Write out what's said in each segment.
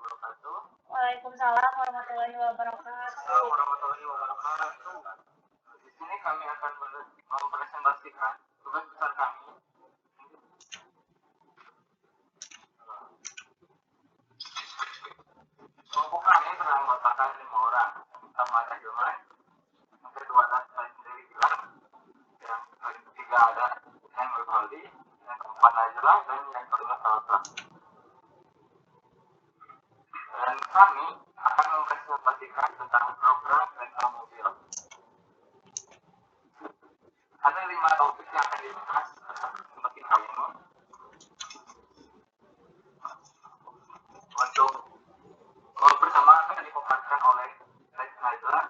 wabarakatuh. Waalaikumsalam warahmatullahi wabarakatuh. Assalamualaikum warahmatullahi wabarakatuh. Di sini kami akan mempresentasikan tugas besar kami. Kelompok kami beranggotakan 5 orang. Yang pertama ada Hilman, yang kedua ada saya sendiri Gilang, yang ketiga ada Henry Valdi, yang keempat Najla, dan yang kelima Salsa. Dan kami akan mempresentasikan tentang program rental mobil. Ada 5 topik yang akan dibahas dalam kesempatan kali ini. Untuk pertama akan dipaparkan oleh Najla.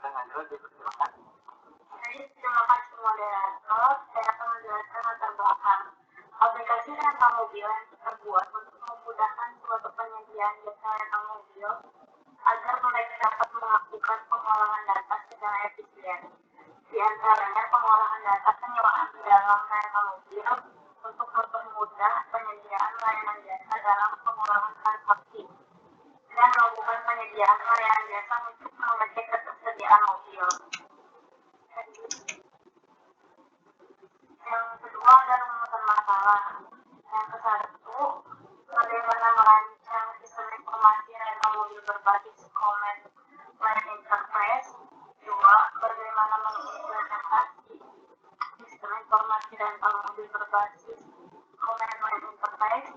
Najla dipersilakan. Jadi terima kasih moderator. Saya akan menjelaskan latar belakang aplikasi rental mobil yang kita buat untuk memudahkan suatu penyediaan jasa rental mobil agar mereka dapat melakukan pengolahan data secara efisien. Di antaranya pengolahan data penyewaan dalam rental mobil untuk mempermudah penyediaan layanan jasa dalam pengolahan transaksi dan melakukan penyediaan layanan jasa untuk mengecek ketersediaan mobil. Yang kedua ada rumusan masalah. Yang ke-1, bagaimana merancang sistem informasi rental mobil berbasis command line interface. 2, bagaimana mengimplementasi sistem informasi rental mobil berbasis command line interface.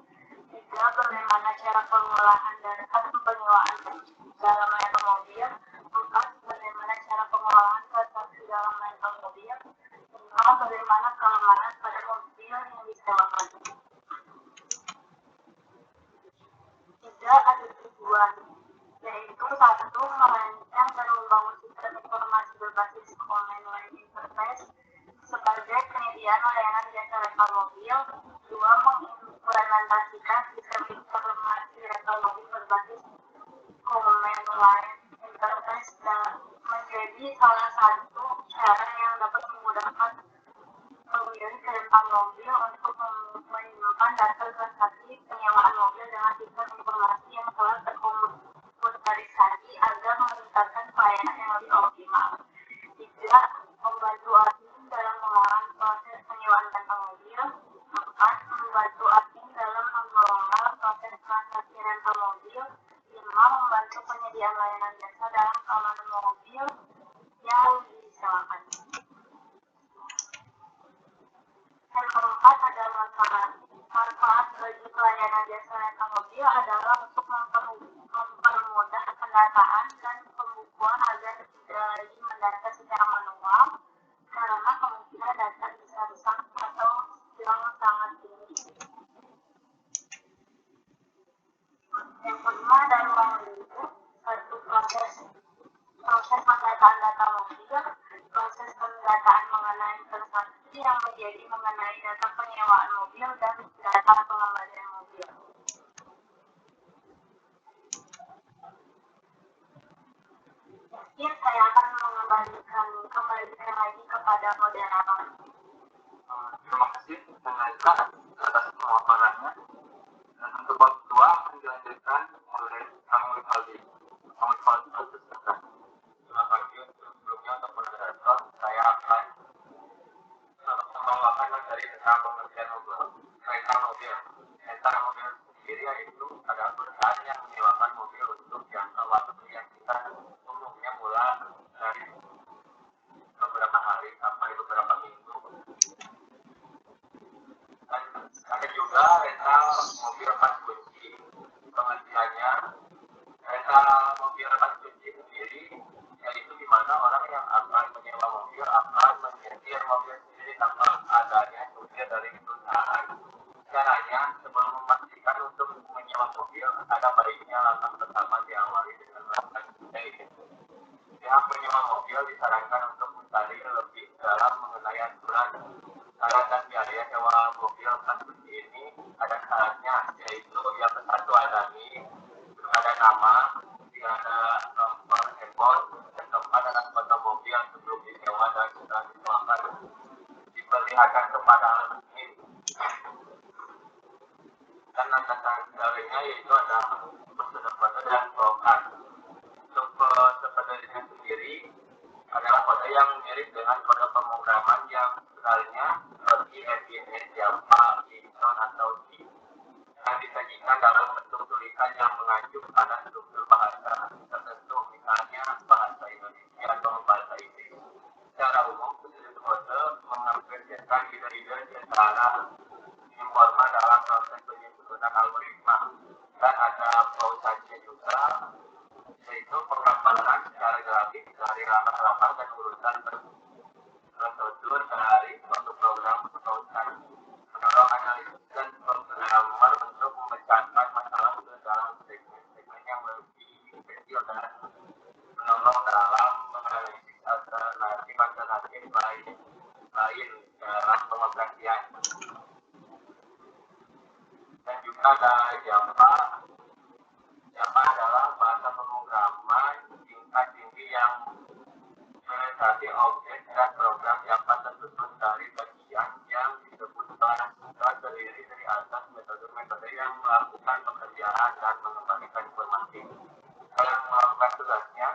3, bagaimana cara pengolahan data penyewaan dalam rental mobil. 4, bagaimana cara pengolahan transaksi dalam rental mobil. 5, bagaimana keamanan pada mobil yang disewakan. 3, ada tujuan, yaitu 1, merancang dan membangun sistem informasi berbasis command line interface sebagai penyediaan layanan jasa rental mobil. 2, mengimplementasikan sistem informasi rental mobil berbasis command line interface menjadi salah satu cara yang dapat memudahkan pemilik rental mobil untuk menyimpan data transaksi penyewaan mobil dengan sistem informasi yang telah terkomputerisasi agar meningkatkan pelayanan yang lebih optimal. 3, membantu admin dalam pengolahan proses penyewaan rental mobil. 4, membantu admin dalam mengelola proses transaksi rental mobil. 5, membantu penyediaan layanan jasa dalam keamanan mobil yang disewakan. Yang keempat adalah manfaat. Manfaat bagi pelayanan jasa rental mobil adalah untuk mempermudah pendataan dan pembukuan agar tidak lagi mendata secara manual karena kemungkinan data bisa rusak atau hilang sangat tinggi. Yang kelima adalah ruang lingkup. Satu, proses pendataan data mobil, proses pendataan mengenai transaksi yang menjadi mengenai data penyewaan mobil dan data pengembalian mobil. Mungkin saya akan kembalikan lagi kepada moderator. Terima kasih Najla atas pemaparannya. Dan untuk bab 2 akan dilanjutkan oleh Kang Wifaldi. Kang Wifaldi bersilakan. Terima kasih sebelumnya untuk moderator. Saya akan membawakan materi tentang pengertian mobil. Rental mobil. Rental mobil sendiri yaitu adalah perusahaan yang menyewakan mobil untuk jangka waktu yang kita umumnya mulai dari beberapa hari sampai beberapa minggu. Dan ada juga rental mobil pas kunci. Pengertiannya, rental mobil pas kunci sendiri yaitu di mana orang yang akan menyewa mobil akan menyetir mobil sendiri tanpa adanya supir dari perusahaan. Caranya, sebelum memastikan untuk menyewa mobil, ada baiknya langkah pertama diawali dengan melakukan survei. Pihak penyewa mobil disarankan untuk mencari lebih dalam mengenai aturan syarat dan biaya sewa mobil pas kunci ini. Ada syaratnya, yaitu yang satu ada NIM, ada nama, ada nomor handphone, dan keempat adalah foto mobil sebelum disewa dan sudah disewakan diperlihatkan kepada alat NIM. Dan landasan dalilnya yaitu ada prosedur dalam bentuk tulisan yang mengacu pada struktur bahasa tertentu, misalnya bahasa Indonesia atau bahasa Inggris. Secara umum, student kode mengapresiasikan ide-ide secara informal dalam proses penyusunan algoritma, dan ada pausanya juga, yaitu penggambaran secara grafis dari langkah-langkah dan urutan prosedur dari suatu program perusahaan, mendorong analisis dan programmer untuk memecahkan masalah ke dalam segmen-segmen yang lebih kecil dan menolong dalam menganalisis alternatif lain dalam pengoperasian. Dan juga ada Java. Java adalah bahasa pemrograman tingkat tinggi yang mengatasi objek dan program Java tersusun dari bagian yang disebut kelas dan terdiri dari atas metode-metode yang melakukan pekerjaan dan mengembalikan informasi. Dalam melakukan tugasnya,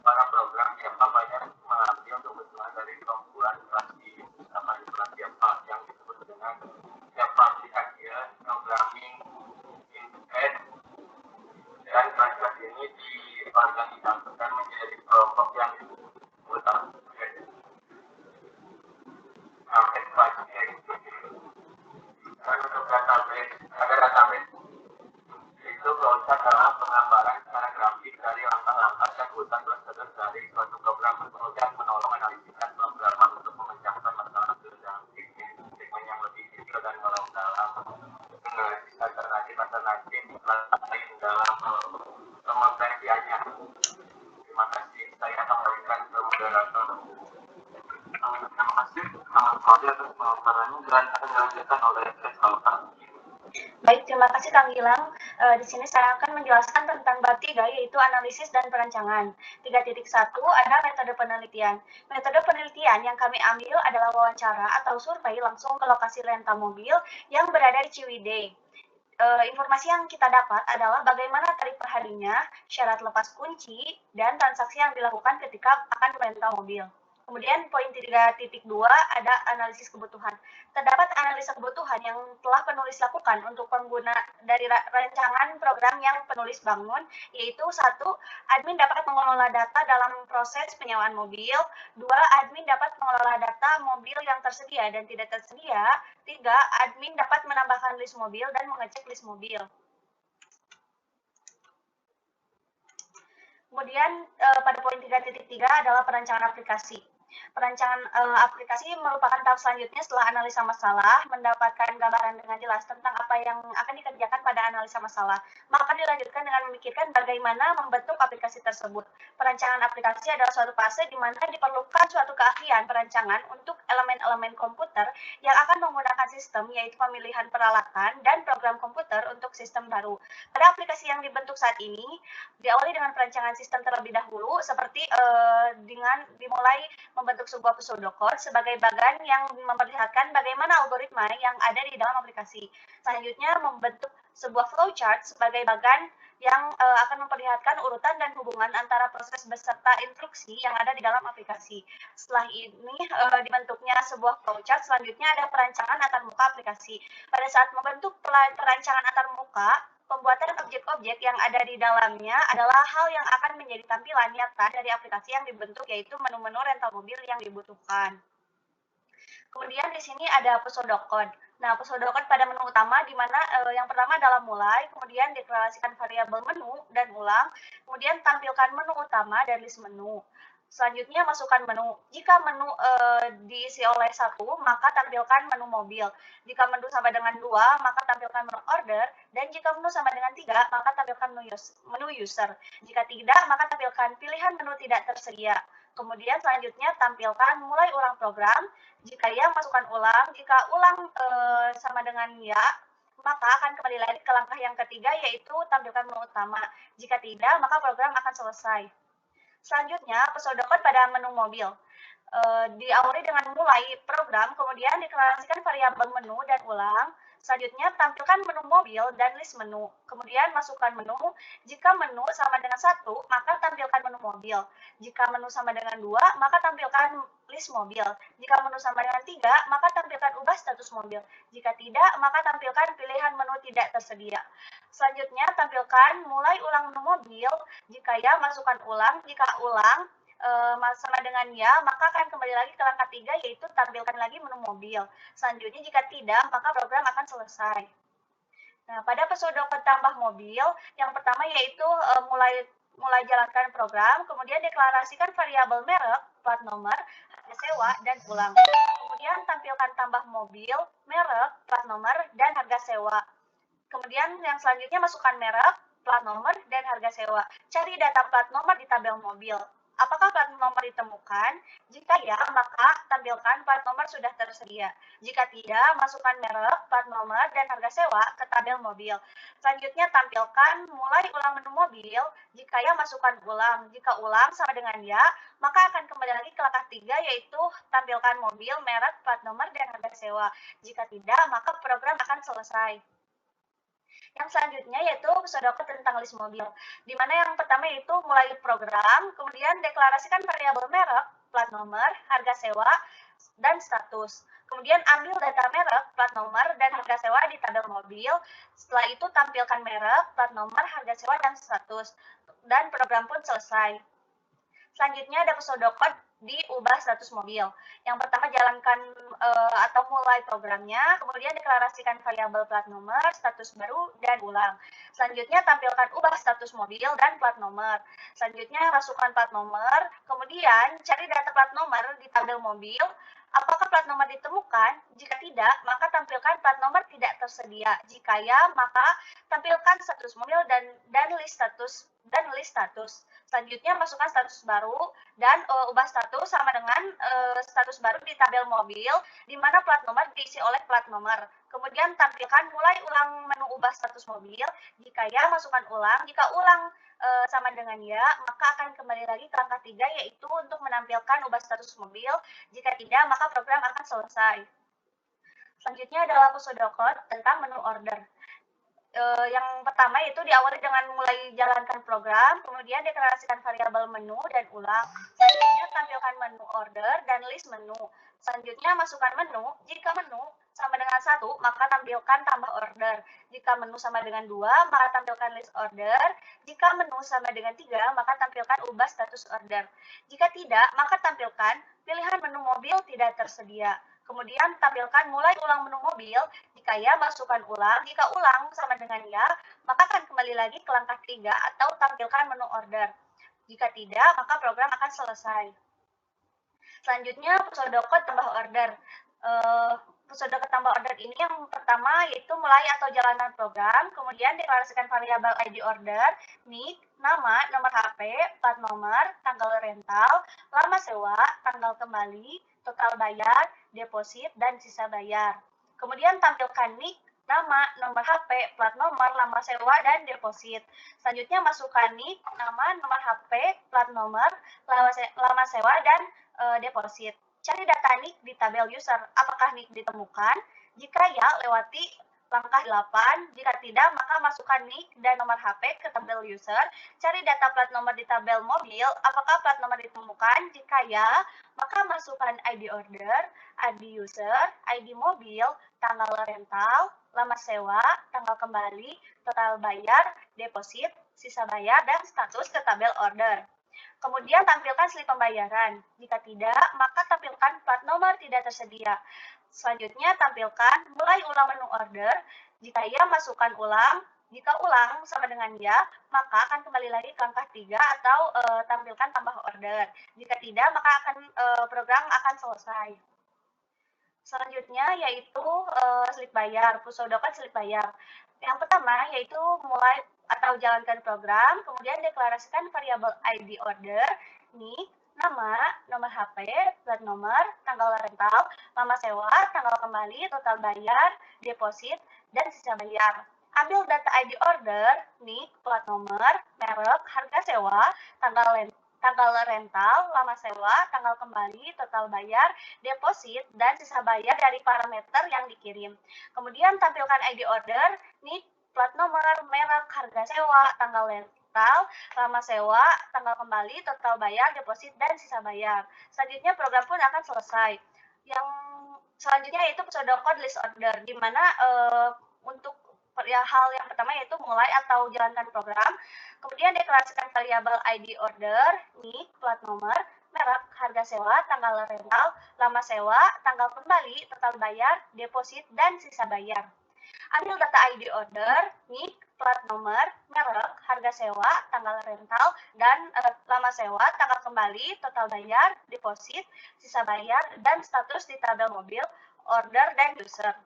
para program Java banyak mengambil kebutuhan dari kemampuan kelas Java yang disebut dengan Java Application Programming Interface, dan kelas ini diorganisasikan menjadi kelompok yang database itu berusaha dalam penggambaran secara grafis dari langkah-langkah dan urutan prosedur dari suatu program, kemudian menolong menganalisiskan programmer untuk memecahkan masalah ke dalam segmen yang lebih kecil dan menolong dalam menganalisis alternatif lain dalam pengoperasiannya. Terima kasih. Saya akan memberikan ke moderator. Terima kasih Claudia atas pemaparannya, dan akan dilanjutkan oleh Sultan. Baik, terima kasih Kang Gilang. Di sini saya akan menjelaskan tentang bab 3, yaitu analisis dan perancangan. 3.1 ada metode penelitian. Metode penelitian yang kami ambil adalah wawancara atau survei langsung ke lokasi rental mobil yang berada di Ciwidey. Informasi yang kita dapat adalah bagaimana tarif perharinya, syarat lepas kunci, dan transaksi yang dilakukan ketika akan merental mobil. Kemudian poin 3.2 ada analisis kebutuhan. Terdapat analisa kebutuhan yang telah penulis lakukan untuk pengguna dari rancangan program yang penulis bangun, yaitu 1. Admin dapat mengelola data dalam proses penyewaan mobil. 2. Admin dapat mengelola data mobil yang tersedia dan tidak tersedia. 3. Admin dapat menambahkan list mobil dan mengecek list mobil. Kemudian pada poin 3.3 adalah perancangan aplikasi. Perancangan aplikasi merupakan tahap selanjutnya setelah analisa masalah, mendapatkan gambaran dengan jelas tentang apa yang akan dikerjakan pada analisa masalah. Maka dilanjutkan dengan memikirkan bagaimana membentuk aplikasi tersebut. Perancangan aplikasi adalah suatu fase di mana diperlukan suatu keahlian perancangan untuk elemen-elemen komputer yang akan menggunakan sistem, yaitu pemilihan peralatan dan program komputer untuk sistem baru. Pada aplikasi yang dibentuk saat ini, diawali dengan perancangan sistem terlebih dahulu, seperti dengan dimulai membentuk sebuah pseudocode sebagai bagan yang memperlihatkan bagaimana algoritma yang ada di dalam aplikasi. Selanjutnya membentuk sebuah flowchart sebagai bagan yang akan memperlihatkan urutan dan hubungan antara proses beserta instruksi yang ada di dalam aplikasi. Setelah ini dibentuknya sebuah flowchart, selanjutnya ada perancangan antarmuka aplikasi. Pada saat membentuk perancangan antarmuka, pembuatan objek-objek yang ada di dalamnya adalah hal yang akan menjadi tampilan nyata dari aplikasi yang dibentuk, yaitu menu-menu rental mobil yang dibutuhkan. Kemudian di sini ada pseudocode. Nah, pseudocode pada menu utama di mana yang pertama adalah mulai, kemudian deklarasikan variabel menu dan ulang, kemudian tampilkan menu utama dan list menu. Selanjutnya masukkan menu. Jika menu diisi oleh 1, maka tampilkan menu mobil. Jika menu sama dengan 2, maka tampilkan menu order. Dan jika menu sama dengan 3, maka tampilkan menu user. Jika tidak, maka tampilkan pilihan menu tidak tersedia. Kemudian selanjutnya tampilkan mulai ulang program. Jika ya, masukkan ulang. Jika ulang sama dengan ya, maka akan kembali lagi ke langkah yang ketiga, yaitu tampilkan menu utama. Jika tidak, maka program akan selesai. Selanjutnya, pseudocode pada menu mobil. Diawali dengan mulai program, kemudian deklarasikan variabel menu dan ulang. Selanjutnya, tampilkan menu mobil dan list menu. Kemudian, masukkan menu. Jika menu sama dengan 1, maka tampilkan menu mobil. Jika menu sama dengan 2, maka tampilkan list mobil. Jika menu sama dengan 3, maka tampilkan ubah status mobil. Jika tidak, maka tampilkan pilihan menu tidak tersedia. Selanjutnya, tampilkan mulai ulang menu mobil. Jika ya, masukkan ulang. Jika ulang, sama dengan ya, maka akan kembali lagi ke langkah 3, yaitu tampilkan lagi menu mobil. Selanjutnya, jika tidak, maka program akan selesai. Nah, pada pseudocode tambah mobil, yang pertama yaitu mulai jalankan program, kemudian deklarasikan variabel merek, plat nomor, harga sewa, dan ulang. Kemudian tampilkan tambah mobil, merek, plat nomor, dan harga sewa. Kemudian yang selanjutnya masukkan merek, plat nomor, dan harga sewa. Cari data plat nomor di tabel mobil. Apakah plat nomor ditemukan? Jika ya, maka tampilkan plat nomor sudah tersedia. Jika tidak, masukkan merek, plat nomor, dan harga sewa ke tabel mobil. Selanjutnya, tampilkan mulai ulang menu mobil. Jika ya, masukkan ulang. Jika ulang sama dengan ya, maka akan kembali lagi ke langkah 3, yaitu tampilkan mobil, merek, plat nomor, dan harga sewa. Jika tidak, maka program akan selesai. Yang selanjutnya yaitu pseudocode tentang list mobil, di mana yang pertama yaitu mulai program, kemudian deklarasikan variabel merek, plat nomor, harga sewa, dan status. Kemudian ambil data merek, plat nomor, dan harga sewa di tabel mobil. Setelah itu tampilkan merek, plat nomor, harga sewa, dan status. Dan program pun selesai. Selanjutnya ada pseudocode diubah status mobil. Yang pertama jalankan atau mulai programnya, kemudian deklarasikan variabel plat nomor, status baru, dan ulang. Selanjutnya tampilkan ubah status mobil dan plat nomor. Selanjutnya masukkan plat nomor, kemudian cari data plat nomor di tabel mobil. Apakah plat nomor ditemukan? Jika tidak, maka tampilkan plat nomor tidak tersedia. Jika ya, maka tampilkan status mobil dan list status. Selanjutnya masukkan status baru dan ubah status sama dengan status baru di tabel mobil, di mana plat nomor diisi oleh plat nomor. Kemudian tampilkan mulai ulang menu ubah status mobil. Jika ya, masukkan ulang. Jika ulang sama dengan ya, maka akan kembali lagi ke langkah 3, yaitu untuk menampilkan ubah status mobil. Jika tidak, maka program akan selesai. Selanjutnya adalah pseudocode tentang menu order. Yang pertama yaitu diawali dengan mulai jalankan program, kemudian deklarasikan variabel menu dan ulang. Selanjutnya tampilkan menu order dan list menu. Selanjutnya masukkan menu. Jika menu sama dengan 1, maka tampilkan tambah order. Jika menu sama dengan 2, maka tampilkan list order. Jika menu sama dengan 3, maka tampilkan ubah status order. Jika tidak, maka tampilkan pilihan menu mobil tidak tersedia. Kemudian tampilkan mulai ulang menu mobil. Jika ya, masukkan ulang. Jika ulang sama dengan ya, maka akan kembali lagi ke langkah 3 atau tampilkan menu order. Jika tidak, maka program akan selesai. Selanjutnya pseudocode tambah order. Pseudocode tambah order ini yang pertama yaitu mulai atau jalankan program, kemudian deklarasikan variabel ID order, NIK, nama, nomor HP, plat nomor, tanggal rental, lama sewa, tanggal kembali, total bayar, deposit, dan sisa bayar. Kemudian tampilkan NIK, nama, nomor HP, plat nomor, lama sewa, dan deposit. Selanjutnya masukkan NIK, nama, nomor HP, plat nomor, lama sewa, dan deposit. Cari data NIK di tabel user. Apakah NIK ditemukan? Jika ya, lewati langkah 8. Jika tidak, maka masukkan NIK dan nomor HP ke tabel user. Cari data plat nomor di tabel mobil. Apakah plat nomor ditemukan? Jika ya, maka masukkan ID order, ID user, ID mobil, tanggal rental, lama sewa, tanggal kembali, total bayar, deposit, sisa bayar, dan status ke tabel order. Kemudian tampilkan slip pembayaran. Jika tidak, maka tampilkan plat nomor tidak tersedia. Selanjutnya tampilkan mulai ulang menu order. Jika ya, masukkan ulang. Jika ulang sama dengan ya, maka akan kembali lagi ke langkah 3 atau tampilkan tambah order. Jika tidak, maka program akan selesai. Selanjutnya yaitu slip bayar, pseudocode slip bayar. Yang pertama yaitu mulai atau jalankan program, kemudian deklarasikan variabel ID order, NIK, nama, nomor HP, plat nomor, tanggal rental, lama sewa, tanggal kembali, total bayar, deposit, dan sisa bayar. Ambil data ID order, NIK, plat nomor, merek, harga sewa, tanggal rental, lama sewa, tanggal kembali, total bayar, deposit, dan sisa bayar dari parameter yang dikirim. Kemudian tampilkan ID order, NIK, plat nomor, merek, harga sewa, tanggal rental, lama sewa, tanggal kembali, total bayar, deposit, dan sisa bayar. Selanjutnya program pun akan selesai. Yang selanjutnya yaitu pseudocode list order, di mana untuk hal yang pertama yaitu mulai atau jalankan program, kemudian deklarasikan variabel ID order, NIK, plat nomor, merek, harga sewa, tanggal rental, lama sewa, tanggal kembali, total bayar, deposit, dan sisa bayar. Ambil data ID order, NIK, plat nomor, merek, harga sewa, tanggal rental, dan lama sewa, tanggal kembali, total bayar, deposit, sisa bayar, dan status di tabel mobil, order, dan user.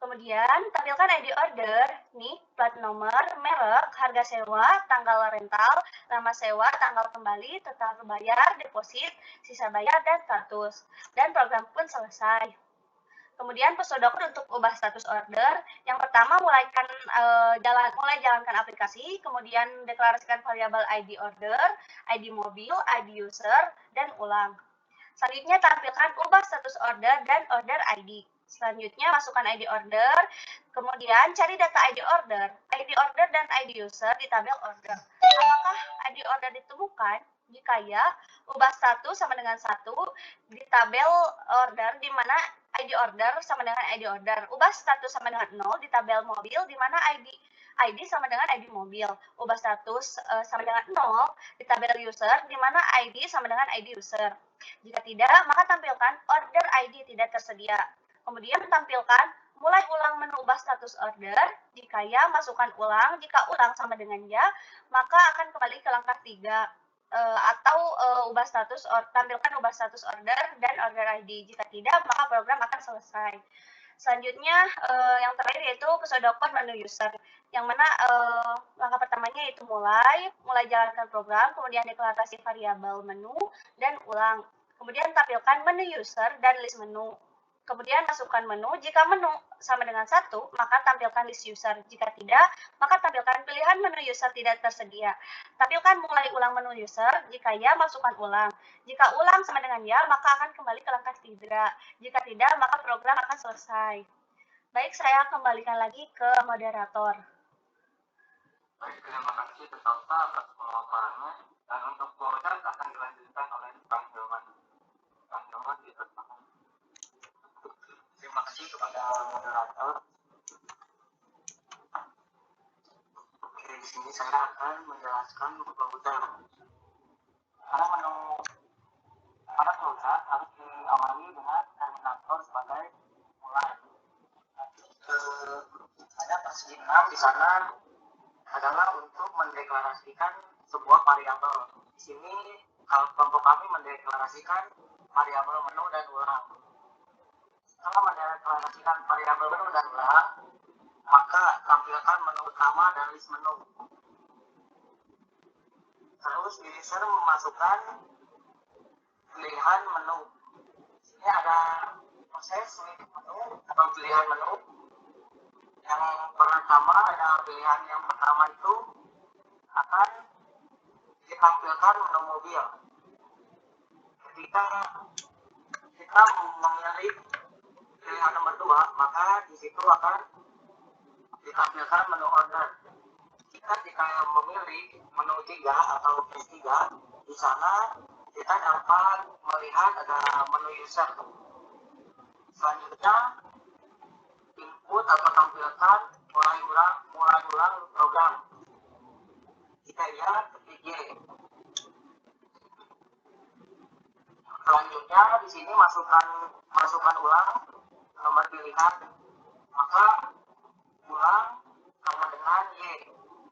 Kemudian, tampilkan ID order, NIK, plat nomor, merek, harga sewa, tanggal rental, lama sewa, tanggal kembali, total bayar, deposit, sisa bayar, dan status. Dan program pun selesai. Kemudian pseudocode untuk ubah status order. Yang pertama, mulai jalankan aplikasi, kemudian deklarasikan variabel ID order, ID mobil, ID user, dan ulang. Selanjutnya, tampilkan ubah status order dan order ID. Selanjutnya, masukkan ID order, kemudian cari data ID order dan ID user di tabel order. Apakah ID order ditemukan? Jika ya, ubah status sama dengan 1 di tabel order, di mana ID order sama dengan ID order. Ubah status sama dengan 0 di tabel mobil, di mana ID sama dengan ID mobil. Ubah status sama dengan 0 di tabel user, di mana ID sama dengan ID user. Jika tidak, maka tampilkan order ID tidak tersedia. Kemudian tampilkan mulai ulang menu ubah status order. Jika ya, masukkan ulang. Jika ulang sama dengan ya, maka akan kembali ke langkah 3. Ubah status, tampilkan ubah status order dan order ID. Jika tidak, maka program akan selesai. Selanjutnya, yang terakhir yaitu pseudocode menu user, yang mana langkah pertamanya yaitu mulai jalankan program, kemudian deklarasi variabel menu, dan ulang. Kemudian tampilkan menu user dan list menu. Kemudian masukkan menu. Jika menu sama dengan 1, maka tampilkan list user. Jika tidak, maka tampilkan pilihan menu user tidak tersedia. Tampilkan mulai ulang menu user. Jika ya, masukkan ulang. Jika ulang sama dengan ya, maka akan kembali ke langkah 3. Jika tidak, maka program akan selesai. Baik, saya kembalikan lagi ke moderator. Baik, terima kasih Tata atas pemaparannya. Dan untuk proses akan dilanjutkan oleh Bang Hilman. Bang Hilman dipersilakan. Terima kasih kepada moderator. Oke, di sini saya akan menjelaskan flow-chart. Karena flow-chart harus diawali dengan terminator sebagai mulai. Ada persegi 6 di sana adalah untuk mendeklarasikan sebuah variabel. Di sini kelompok kami mendeklarasikan variabel menu dan ulang. Setelah mendeklarasikan variabel menu dan ulang, maka tampilkan menu utama dan list menu. Terus user memasukkan pilihan menu. Ini ada proses menu atau pilihan menu. Yang pertama ada pilihan yang pertama itu akan ditampilkan menu mobil. Ketika kita memilih pilihan nomor 2, maka di situ akan ditampilkan menu order. Jika memilih menu 3 atau PS3, di sana kita dapat melihat ada menu user. Selanjutnya, input atau tampilkan mulai ulang program. Jika ya, ketik Y. Selanjutnya di sini masukkan ulang nomor pilihan, maka ulang sama dengan Y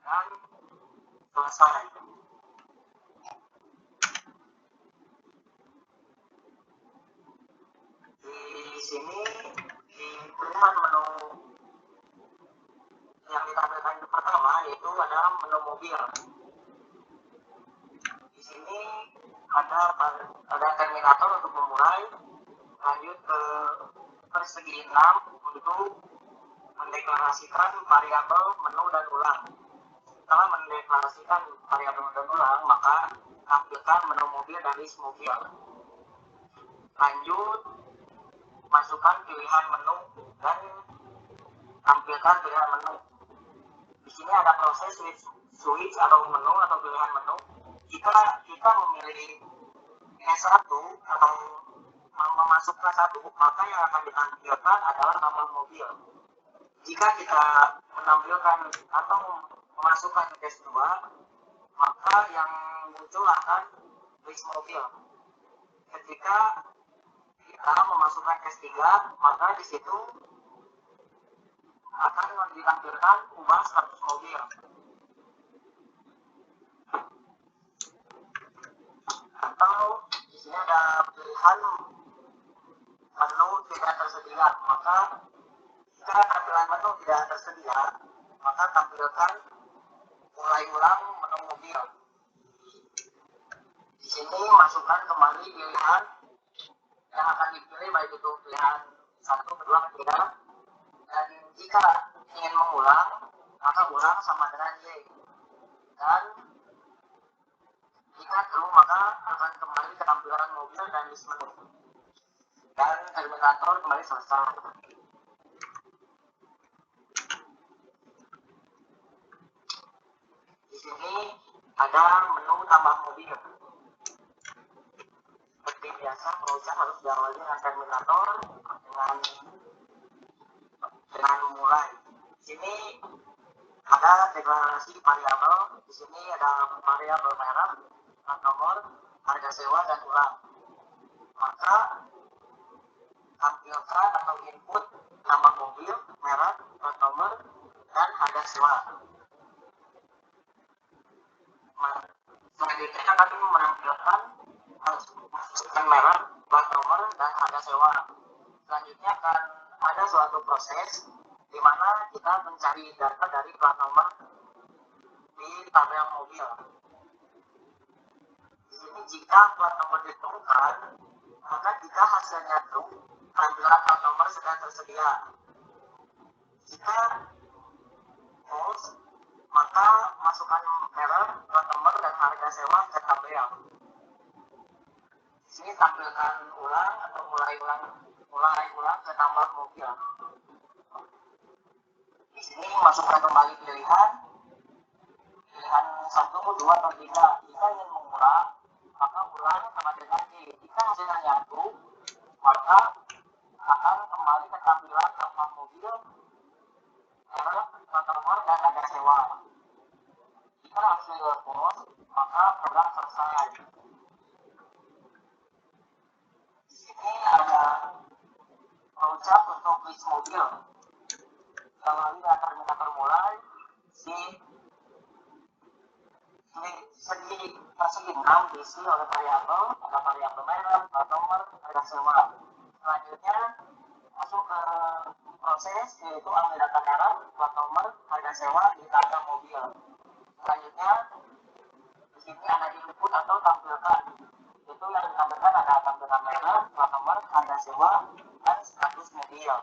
dan selesai. Di sini di pilihan menu yang ditampilkan yang pertama yaitu adalah menu mobil. Di sini ada terminator untuk memulai, lanjut ke persegi 6 untuk mendeklarasikan variabel menu dan ulang. Setelah mendeklarasikan variabel dan ulang, maka tampilkan menu mobil dan list mobil. Lanjut, masukkan pilihan menu dan tampilkan pilihan menu. Di sini ada proses switch atau menu atau pilihan menu. Jika kita memilih S1 atau memasukkan satu, maka yang akan ditampilkan adalah nama mobil. Jika kita menampilkan atau memasukkan S2, maka yang muncul akan list mobil. Ketika kita memasukkan S3, maka di situ akan ditampilkan ubah status mobil. Atau di sini ada pilihan menu tidak tersedia, maka jika tampilan menu tidak tersedia, maka tampilkan mulai ulang menu mobil. Di sini masukkan kembali pilihan yang akan dipilih, baik itu pilihan 1, 2, 3, dan jika ingin mengulang, maka ulang sama dengan Y. Dan jika perlu, maka akan kembali ke tampilan mobil dan list menu. Dan Terminator kembali selesai. Di sini ada menu tambah mobil. Seperti biasa, proses harus diawali dengan Terminator dengan mulai. Di sini ada deklarasi variabel. Di sini ada variabel merek, plat nomor, harga sewa, dan ulang. Maka tampilkan atau input nama mobil, merek, plat nomor, dan harga sewa. Selanjutnya kami menampilkan masukkan merek, plat nomor, dan harga sewa. Selanjutnya akan ada suatu proses di mana kita mencari data dari plat nomor di tabel mobil. Di sini jika plat nomor ditemukan, maka jika hasilnya true, tampilan plat nomor sudah tersedia. Jika false, maka masukkan merek, plat nomor, dan harga sewa ke tabel. Di sini tampilkan ulang atau mulai ulang ke tambah mobil. Di sini masukkan kembali pilihan 1, 2, atau 3. Jika ingin mengulang, maka ulang sama dengan Y. Jika hasilnya nyatu, maka akan kembali ke tampilan tambah mobil, merek, plat nomor, dan harga sewa. Jika hasilnya false, maka program selesai. Di sini ada flowchart untuk list mobil. Kembali dari Terminator mulai, segi 6 diisi oleh variabel, ada variabel merek, plat nomor, harga sewa. Selanjutnya masuk ke proses, yaitu ambil data merek, plat nomor, harga sewa di tabel mobil. Selanjutnya di sini ada input atau tampilkan. Itu yang ditampilkan ada tampilan merek, plat nomor, harga sewa, dan status mobil.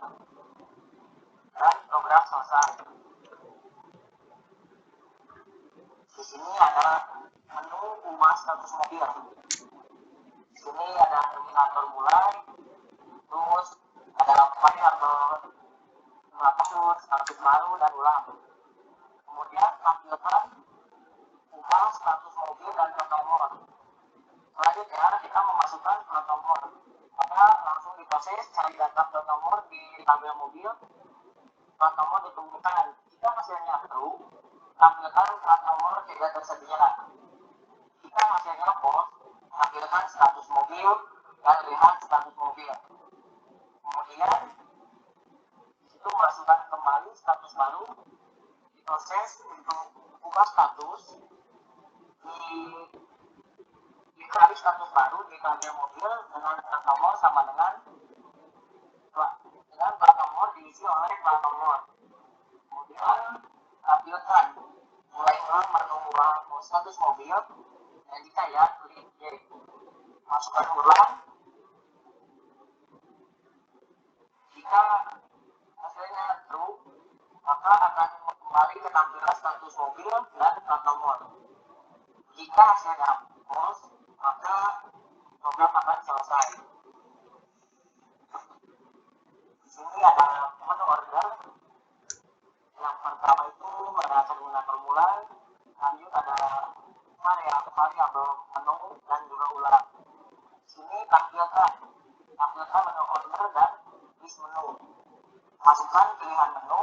Dan program selesai. Di sini ada menu ubah status mobil. Di sini ada Terminator mulai, terus ada variabel status baru, dan ulang. Kemudian tampilkan ubah status mobil dan plat nomor. Selanjutnya kita memasukkan plat nomor. Maka langsung diproses cari data plat nomor di tabel mobil. Plat nomor ditemukan. Jika hasilnya true, tampilkan plat nomor tidak tersedia. Jika hasilnya false, tampilkan status mobil dan lihat status mobil. Kemudian itu masukkan kembali status baru, diproses untuk ubah status, dikali status baru di tabel mobil dengan plat nomor sama dengan plat nomor diisi oleh plat nomor. Kemudian tampilkan mulai ulang menu ubah status mobil, dan jika ya klik Y. Masukkan ulang. Jika hasilnya true, maka akan kembali ke tampilan status mobil dan plat nomor. Jika hasilnya pause, maka program akan selesai. Di sini ada menu order. Yang pertama itu ada terminator mulai, lanjut ada variabel menu dan juga ulang. Di sini tampilkan menu order dan list menu. Masukkan pilihan menu,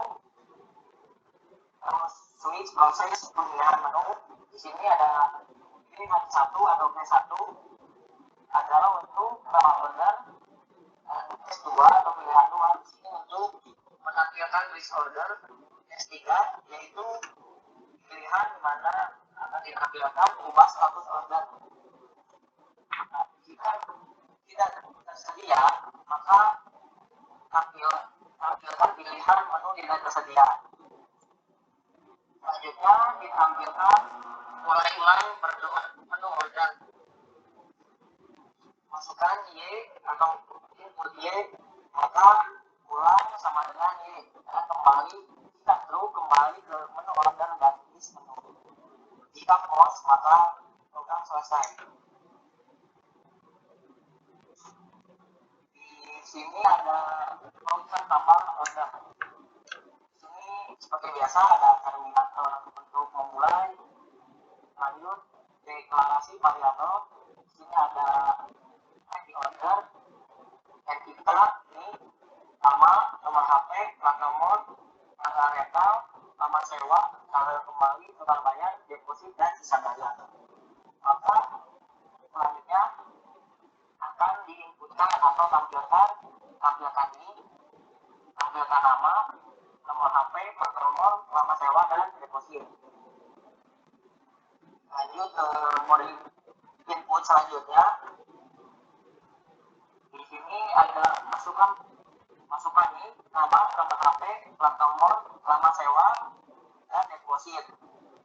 terus switch proses pemilihan menu. Di sini ada pilihan 1 atau P1 adalah untuk nama order, S2 atau pilihan 2 di sini untuk menampilkan list order, S3 yaitu pilihan di mana akan ditampilkan ubah status order. Jika tidak tersedia, maka tampilkan pilihan menu tidak tersedia. Selanjutnya ditampilkan mulai ulang menu order. Masukkan Y atau input Y, maka ulang sama dengan Y dan kita kembali ke menu order dan list menu. Jika pause, maka program selesai. Di sini ada function tambah order. Di sini seperti biasa ada terminator untuk memulai, lanjut deklarasi variabel. Di sini ada ID order, entita ini nama, nomor HP, plat nomor, tanggal rental, nama sewa, tanggal kembali, total bayar, deposit dan sisa bayar. Maka selanjutnya akan diinputkan atau tampilkan ini, tampilkan nama, nomor HP, plat nomor, nama sewa dan deposit. Lanjut ke mode input selanjutnya. Di sini ada masukkan ini nama, nomor HP, plat nomor, nama sewa dan deposit.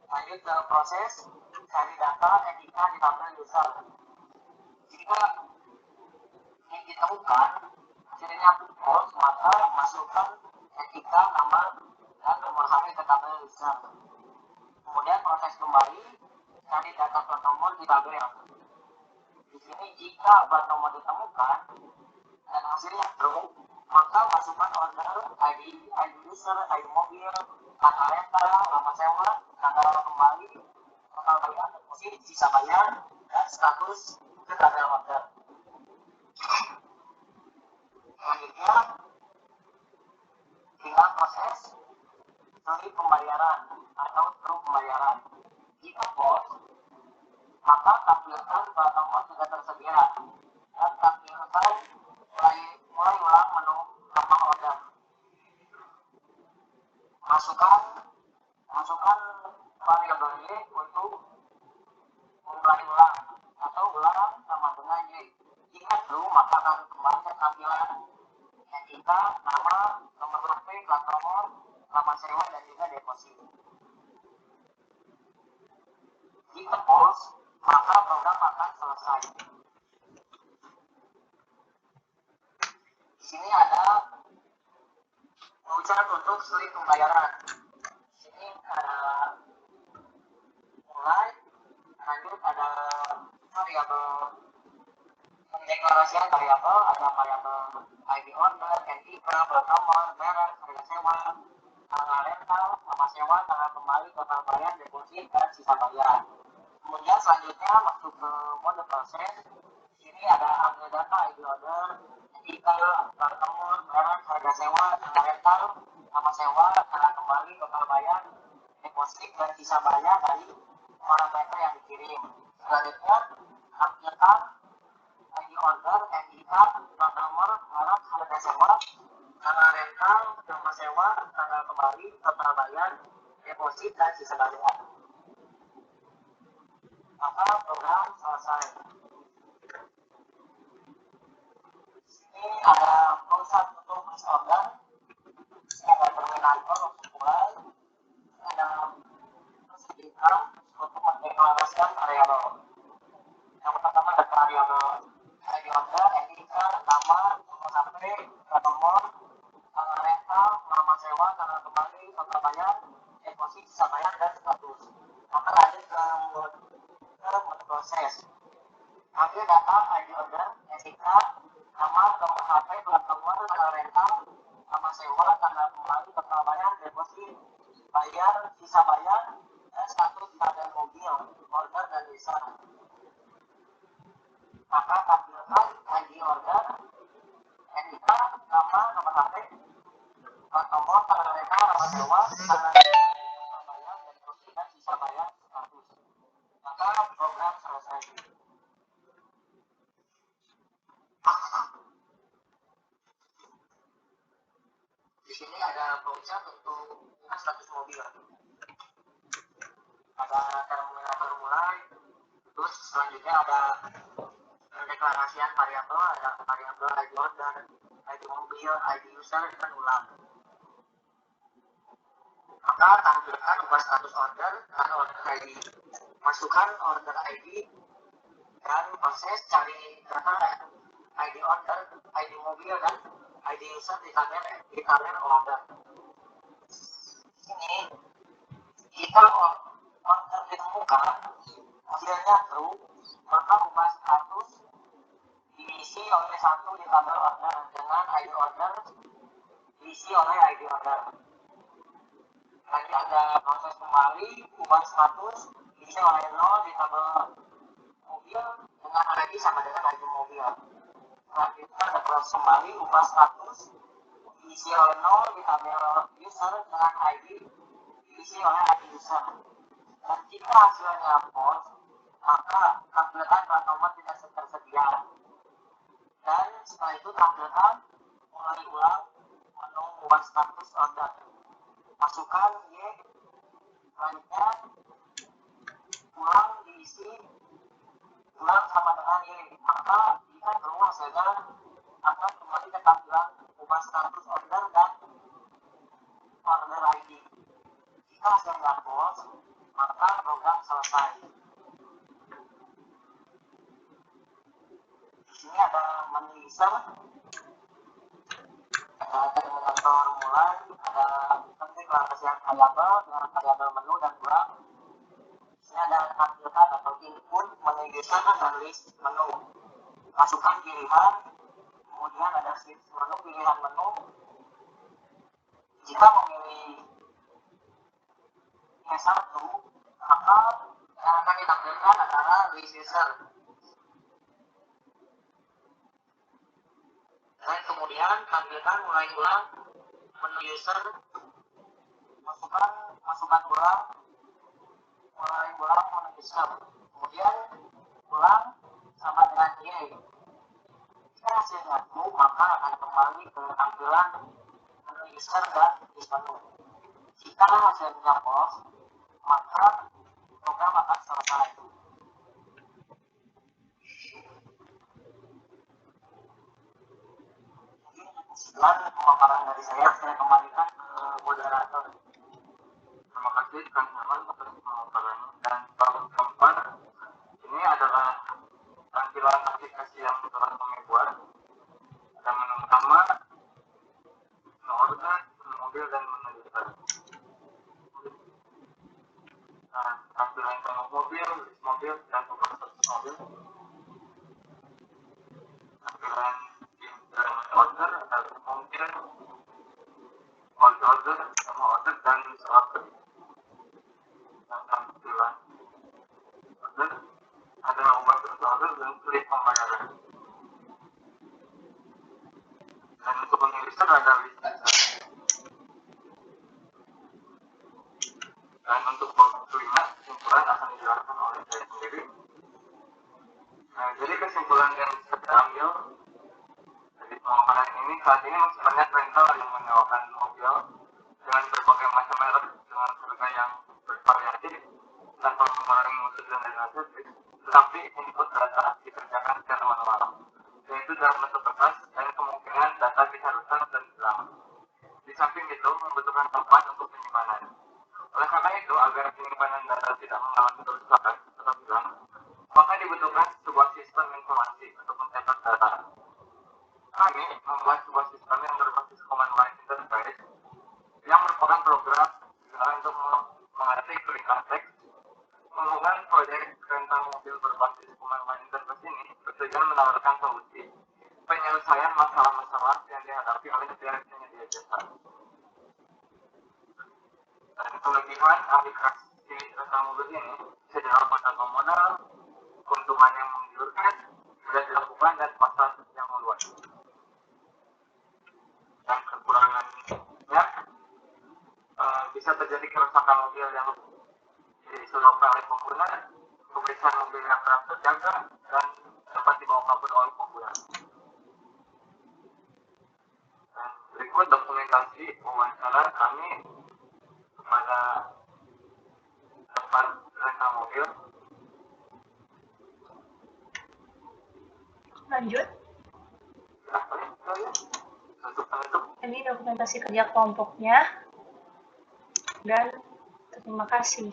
Lanjut ke proses cari data etika di tabel user. Jika yang ditemukan hasilnya false, maka masukkan etika nama dan nomor HP ke tabel user. Kemudian proses kembali cari data plat nomor di tabel. Di sini jika plat nomor ditemukan dan hasilnya true, maka masukkan order ID user, ID mobil, tanggal rental, nama sewa, tanggal kembali, total bayar, deposit, sisa bayar, dan status ke tabel order. Selanjutnya tinggal proses slip pembayaran atau true pembayaran. Jika false, maka tampilkan plat nomor tidak tersedia dan tampilkan mulai ulang menu nama order. Masukkan variabel Y untuk mulai ulang atau ulang sama dengan Y. Jika true, maka akan kembali ke tampilan entita, nama, nomor HP, plat nomor, nama sewa dan juga deposit. Jika false, maka program akan selesai. Di sini ada voucher untuk slip pembayaran. Di sini ada mulai, lanjut ada variabel pendeklarasian variabel, ada variabel ID order, NIK, plat nomor, merek, harga sewa, tanggal rental, nama sewa, tanggal kembali, total bayar, deposit dan sisa bayar. Kemudian selanjutnya masuk ke mode proses. Di sini ada ambil data ID order, NIK, plat nomor, merek, harga sewa, tanggal rental, nama sewa, tanggal kembali, total bayar, deposit dan sisa bayar dari orang mereka yang dikirim. Selanjutnya tampilkan ID order, NIK, plat nomor, merek, harga sewa, tanggal rental, nama sewa, tanggal kembali, total bayar, deposit dan sisa bayar. Maka program selesai. Ini ada proses untuk list order, ada terminator untuk mulai, ada prosedur untuk mendeklarasikan variabel. Yang pertama ada variabel ID order, NIK, nama, nomor HP, plat nomor, tanggal rental, nama sewa, tanggal kembali, total bayar, deposit, sisa bayar dan status. Maka lanjut ke mode proses. data ID order, NIK, nama, nomor HP, plat nomor, tanggal rental, nama sewa, tanggal kembali, total bayar, deposit, bayar, sisa bayar, dan status tabel mobil, order dan user. Maka tampilkan ID order, NIK, nama, nomor HP, plat nomor, tanggal rental, nama sewa, tanggal bayar, deposit, dan sisa bayar, status. Maka program selesai. Di sini ada flowchart untuk status mobil. Ada terminal mulai, terus selanjutnya ada deklarasian variabel, ada variabel ID order, ID mobil, ID user, dan ulang. Maka tampilkan ubah status order dan order ID. Masukkan order ID dan proses cari data ID order, ID mobil, dan ID user di tabel order. Ini kita order ditemukan, hasilnya true, maka ubah status diisi oleh satu di tabel order dengan ID order diisi oleh ID order. Nanti ada proses kembali, ubah status diisi oleh 0 di tabel mobil dengan ID sama dengan ID mobil. Selanjutnya ada proses kembali, ubah status diisi oleh 0 di tabel user dengan ID diisi oleh ID user. Dan jika hasilnya false, maka tampilkan plat nomor tidak tersedia. Dan setelah itu tampilkan mulai ulang menu ubah status order. Masukkan Y, selanjutnya ulang diisi ulang sama dengan Y. Maka jika true hasilnya akan kembali ke tampilan ubah status order dan order ID. Jika hasilnya false, maka program selesai. Di sini ada menu user, ada terminator mulai, ada deklarasian variabel dengan variabel menu dan ulang. Di sini ada tampilkan atau input menu user dan list menu. Masukkan pilihan, kemudian ada switch menu, pilihan menu. Jika memilih S1, maka yang akan ditampilkan adalah list user. Dan kemudian tampilkan mulai ulang menu user, masukkan ulang mulai ulang menu user, kemudian ulang sama dengan Y. Jika hasilnya true, maka akan kembali ke tampilan menu user dan list menu. Jika hasilnya false, maka program akan selesai. Setelah pemaparan dari saya kembalikan ke moderator. Terima kasih Kang Herman atas pemaparannya. Dan tahun keempat ini adalah tampilan aplikasi yang telah kami buat. Ada menu utama, menu order, menu mobil, dan menu user. Tampilan menu mobil, list mobil, dan ubah status mobil. Tampilan order, ada mobil, order, sama order, dan order. Dan tampilan order, ada ubah status order dan klik pembayaran. Dan untuk menu user ada list user. Dan untuk kelima, kesimpulan akan dijelaskan oleh saya sendiri. Nah, jadi kesimpulan yang saya ambil dari pemaparan ini, saat ini masih banyak rental yang menyewakan mobil dengan berbagai macam merek dengan harga yang bervariatif tanpa mengurangi mutu dan lain-lain, tetapi input data dikerjakan secara manual, yaitu dalam bentuk kertas dan kemungkinan data bisa rusak dan hilang. Di samping itu membutuhkan tempat untuk penyimpanan. Oleh karena itu, agar penyimpanan data tidak mengalami kerusakan atau hilang, maka dibutuhkan sebuah sistem informasi untuk mencetak data. Kami membuat sebuah sistem yang berbasis command line interface yang merupakan program untuk mengetik perintah teks. Pembukaan proyek rental mobil berbasis command line interface ini bertujuan dengan menawarkan solusi penyelesaian masalah-masalah yang dihadapi oleh pihak penyedia jasa. Dan kelebihan aplikasi rasa mobil ini bisa dilakukan modal, keuntungan yang menggiurkan, mudah dilakukan dan pasar yang meluas. Dan kekurangannya bisa terjadi kerusakan mobil yang disebabkan oleh pengguna, pemeriksaan mobil yang kerap terjaga, dan dapat dibawa kabur oleh pengguna. Dan berikut dokumentasi wawancara kami kepada tempat rental mobil. Lanjut. Ini dokumentasi kerja kelompoknya. Dan terima kasih.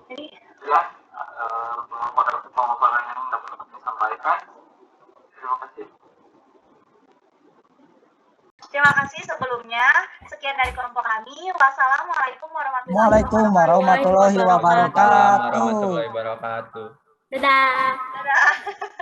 Jadi Ya, pemaparan yang dapat kami sampaikan. Terima kasih. terima kasih sebelumnya. Sekian dari kelompok kami. Wassalamualaikum warahmatullahi Waalaikumsalam warahmatullahi wabarakatuh. Waalaikumsalam warahmatullahi wabarakatuh. Dadah.